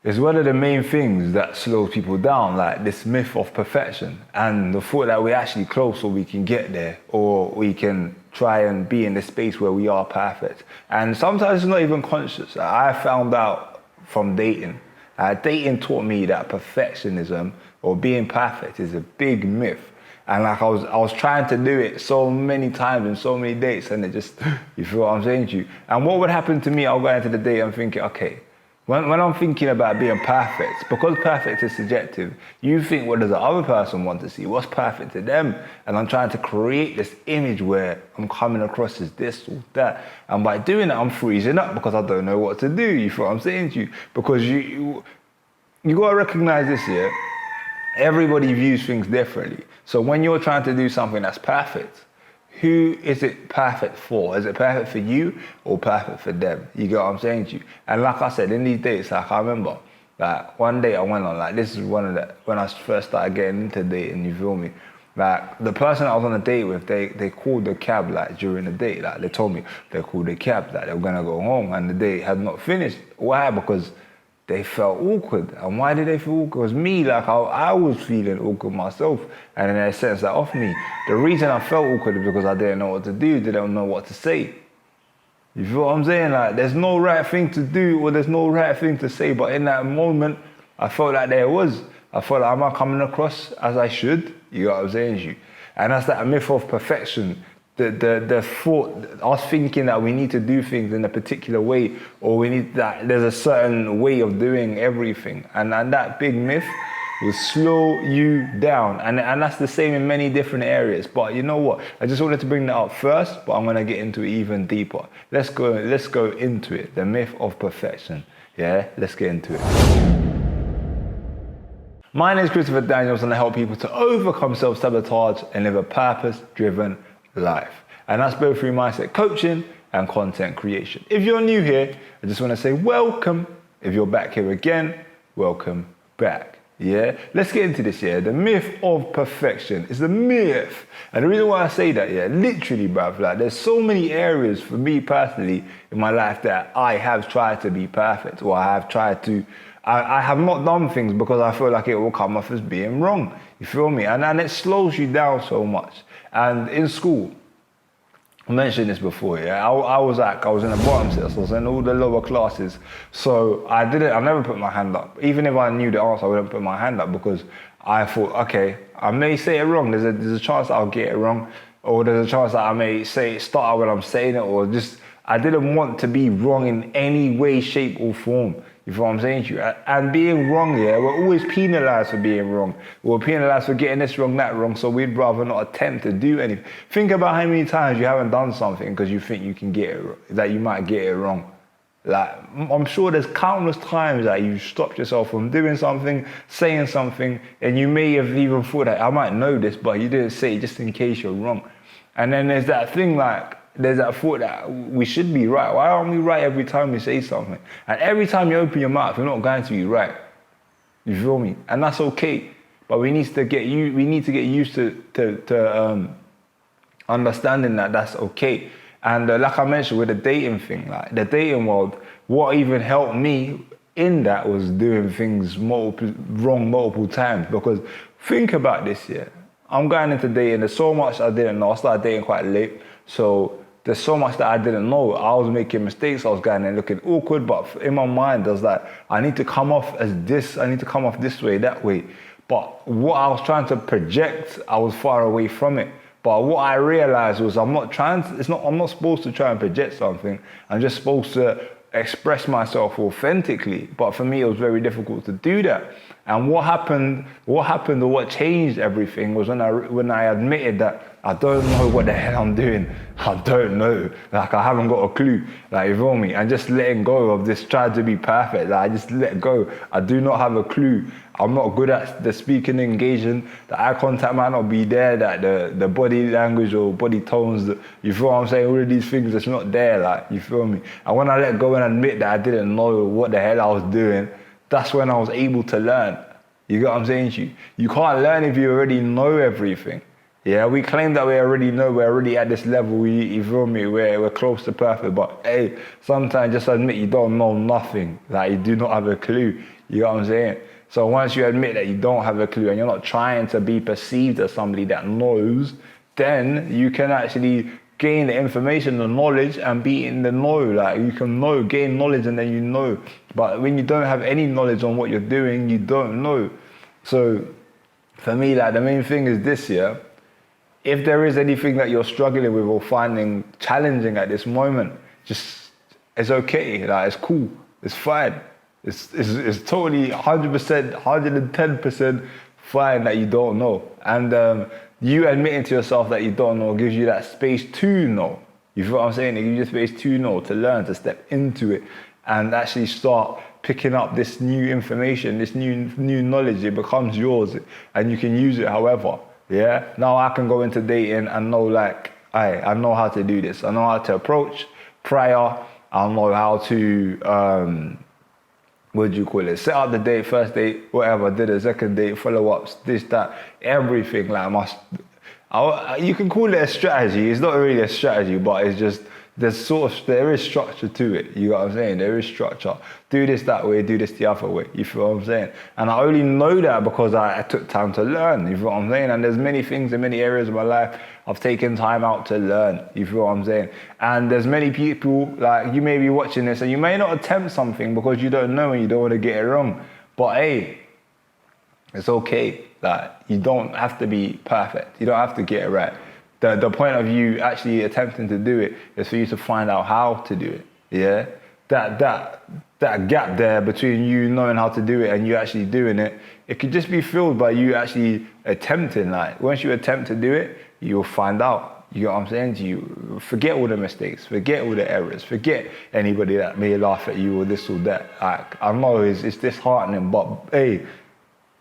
is one of the main things that slows people down, like this myth of perfection and the thought that we're actually close or we can get there or we can try and be in this space where we are perfect. And sometimes it's not even conscious. I found out from dating. Dating taught me that perfectionism or being perfect is a big myth. And like I was trying to do it so many times and so many dates, and it just, you feel what I'm saying to you? And what would happen to me, I'll go into the date and thinking, okay, when I'm thinking about being perfect, because perfect is subjective, you think, what does the other person want to see? What's perfect to them? And I'm trying to create this image where I'm coming across as this or that. And by doing that, I'm freezing up because I don't know what to do. You feel what I'm saying to you? Because you got to recognize this here. Everybody views things differently. So when you're trying to do something that's perfect, who is it perfect for? Is it perfect for you or perfect for them? You get what I'm saying to you? And like I said, in these dates, like I remember, like one day I went on, like this is one of the, when I first started getting into dating, you feel me? Like the person I was on a date with, they called the cab like during the date. Like they told me they called the cab, that they were gonna go home and the date had not finished. Why? Because they felt awkward. And why did they feel awkward? Because me, like I was feeling awkward myself, and in a sense that off me. The reason I felt awkward is because I didn't know what to do, didn't know what to say. You feel what I'm saying? Like there's no right thing to do or there's no right thing to say, but in that moment, I felt like there was. I felt like, am I coming across as I should? You know what I'm saying to you? And that's that myth of perfection. The thought, us thinking that we need to do things in a particular way, or we need that there's a certain way of doing everything, and that big myth will slow you down, and that's the same in many different areas. But you know what? I just wanted to bring that up first, but I'm gonna get into it even deeper. Let's go into it. The myth of perfection. Yeah, let's get into it. My name is Christopher Daniels, and I help people to overcome self-sabotage and live a purpose-driven life. And that's both through mindset coaching and content creation. If you're new here, I just want to say welcome. If you're back here again, welcome back. Yeah, let's get into this. Yeah, the myth of perfection is the myth. And the reason why I say that, yeah, literally, bruv, like there's so many areas for me personally in my life that I have tried to be perfect, or I have tried to, I have not done things because I feel like it will come off as being wrong. You feel me? And it slows you down so much. And in school, I mentioned this before, yeah, I was in the bottom set, so I was in all the lower classes. So I never put my hand up. Even if I knew the answer, I wouldn't put my hand up because I thought, okay, I may say it wrong. There's a chance that I'll get it wrong, or there's a chance that I may start out when I'm saying it, or just, I didn't want to be wrong in any way, shape or form. You feel what I'm saying to you? And being wrong, yeah, we're always penalised for being wrong. We're penalised for getting this wrong, that wrong, so we'd rather not attempt to do anything. Think about how many times you haven't done something because you think you can get it, that you might get it wrong. Like, I'm sure there's countless times that you stopped yourself from doing something, saying something, and you may have even thought that I might know this, but you didn't say it just in case you're wrong. And then there's that thing like, there's that thought that we should be right. Why aren't we right every time we say something? And every time you open your mouth, you're not going to be right. You feel me? And that's okay. But we need to get used to understanding that that's okay. And like I mentioned with the dating thing, like the dating world, what even helped me in that was doing things wrong multiple times. Because think about this, yeah. I'm going into dating, there's so much I didn't know. I started dating quite late. So there's so much that I didn't know. I was making mistakes. I was going and looking awkward, but in my mind, I was like, I need to come off as this. I need to come off this way, that way. But what I was trying to project, I was far away from it. But what I realized was I'm not supposed to try and project something. I'm just supposed to express myself authentically. But for me, it was very difficult to do that. And what happened or what changed everything was when I admitted that I don't know what the hell I'm doing. I don't know. Like, I haven't got a clue. Like, you feel me? And just letting go of this trying to be perfect. Like, I just let go. I do not have a clue. I'm not good at the speaking, engaging. The eye contact might not be there. That the body language or body tones, you feel what I'm saying? All of these things that's not there. Like, you feel me? And when I let go and admit that I didn't know what the hell I was doing, that's when I was able to learn. You get what I'm saying to you? You can't learn if you already know everything. Yeah, we claim that we already know, we're already at this level, you feel me, we're close to perfect, but hey, sometimes just admit you don't know nothing, like you do not have a clue. You know what I'm saying? So once you admit that you don't have a clue and you're not trying to be perceived as somebody that knows, then you can actually gain the information, the knowledge, and be in the know. Like, you can know, gain knowledge, and then you know. But when you don't have any knowledge on what you're doing, you don't know. So for me, like, the main thing is this year, if there is anything that you're struggling with or finding challenging at this moment, just, it's okay. Like, it's cool. It's fine. It's totally 100%, 110% fine that you don't know. And you admitting to yourself that you don't know gives you that space to know. You feel what I'm saying? It gives you space to know, to learn, to step into it, and actually start picking up this new information, this new knowledge. It becomes yours, and you can use it however. Yeah. Now I can go into dating and know, like, I know how to do this. I know how to approach prior. I'll know how to what do you call it? Set up the date, first date, whatever. Did a second date, follow-ups, this, that, everything. Like, you can call it a strategy. It's not really a strategy, but it's just, there is structure to it. You know what I'm saying? There is structure. Do this that way, do this the other way. You feel what I'm saying? And I only know that because I took time to learn. You feel what I'm saying? And there's many things in many areas of my life I've taken time out to learn. You feel what I'm saying? And there's many people, like, you may be watching this and you may not attempt something because you don't know and you don't want to get it wrong. But hey, it's okay. Like, you don't have to be perfect. You don't have to get it right. The point of you actually attempting to do it is for you to find out how to do it. Yeah? That gap there between you knowing how to do it and you actually doing it, it could just be filled by you actually attempting. Like, once you attempt to do it, you'll find out. You know what I'm saying to you? Forget all the mistakes, forget all the errors, forget anybody that may laugh at you or this or that. Like, I know it's disheartening, but hey,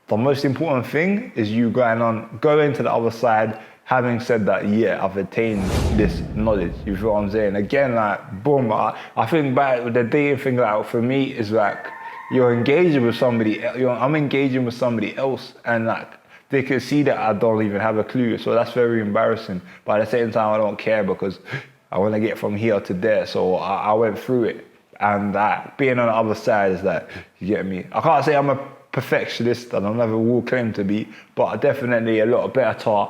the most important thing is you going to the other side, having said that, yeah, I've attained this knowledge. You feel what I'm saying? Again, like, boom, I think back, the dating thing, like, for me is like, you're engaging with somebody, I'm engaging with somebody else, and like, they can see that I don't even have a clue. So that's very embarrassing. But at the same time, I don't care because I want to get from here to there. So I went through it. And being on the other side is that, you get me? I can't say I'm a perfectionist, and I never will claim to be, but definitely a lot better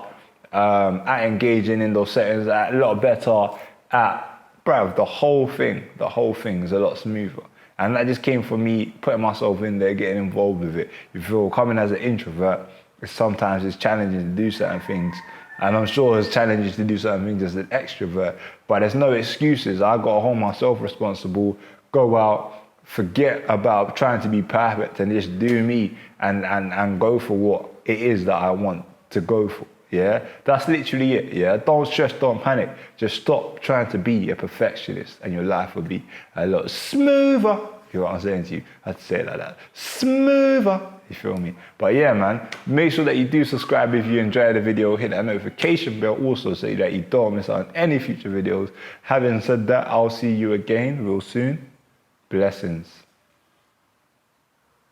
at engaging in those settings, a lot better at, bruv, the whole thing is a lot smoother. And that just came from me putting myself in there, getting involved with it. You feel, coming as an introvert, sometimes it's challenging to do certain things. And I'm sure it's challenging to do certain things as an extrovert, but there's no excuses. I got to hold myself responsible, go out, forget about trying to be perfect and just do me and go for what it is that I want to go for. Yeah, that's literally it. Yeah, don't stress, don't panic. Just stop trying to be a perfectionist, and your life will be a lot smoother. You know what I'm saying to you? I have to say it like that. Smoother. You feel me? But yeah, man, make sure that you do subscribe if you enjoyed the video. Hit that notification bell also so that you don't miss out on any future videos. Having said that, I'll see you again real soon. Blessings.